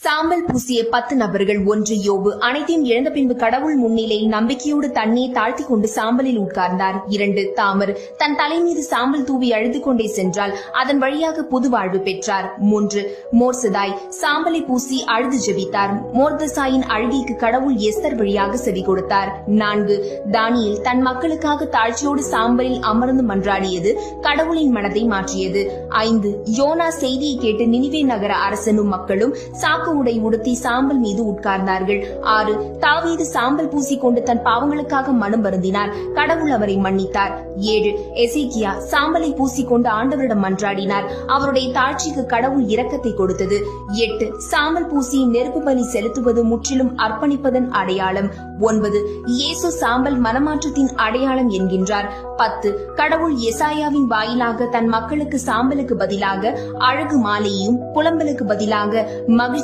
சாம்பல் பூசிய 10 நபர்கள். 1 யோபு. அனைத்தையும் இழந்த பின்பு கடவுள் முன்னிலையில் நம்பிக்கையோடு தன்னையே தாழ்த்திக் கொண்டு சாம்பலில் உட்கார்ந்தார். 2 தாமர். தன் தலை மீது சாம்பல் தூவி அழுது கொண்டே சென்றால் அதன் வழியாக புது வாழ்வு பெற்றார். 3 மோர்சதாய். சாம்பலை பூசி அழுது ஜெபித்தார். மோர்தசாயின் அழுகைக்கு கடவுள் எஸ்தர் வழியாக செவி கொடுத்தார். 4 தானியேல். தன் மக்களுக்காக தாழ்ச்சியோடு சாம்பலில் அமர்ந்து மன்றாடியது கடவுளின் மனதை மாற்றியது. 5 யோனா. செய்தியை கேட்டு நினிவே நகர அரசனும் மக்களும் சாக்கு உடை உடுத்தி சாம்பல் மீது உட்கார்ந்தார்கள். 6 தாவீது. சாம்பல் பூசிக்கொண்டு தன் பாவங்களுக்காக மனம் வருந்தினார். கடவுள் அவரை மன்னித்தார். 7 எசேக்கியா. சாம்பலை பூசிக்கொண்டு ஆண்டவரிடம் மன்றாடினார். அவருடைய தாழ்ச்சிக்கு கடவுள் இரக்கத்தை கொடுத்தது. 8 சாம்பல் பூசி நெருப்பு பலி செலுத்துவது முற்றிலும் அர்ப்பணிப்பதன் அடையாளம். 9 இயேசு சாம்பல் மனமாற்றத்தின் அடையாளம் என்கின்றார். 10 கடவுள் எசாயாவின் வாயிலாக தன் மக்களுக்கு சாம்பலுக்கு பதிலாக அழகு மாலையையும் புலம்பலுக்கு பதிலாக மகிழ்ச்சி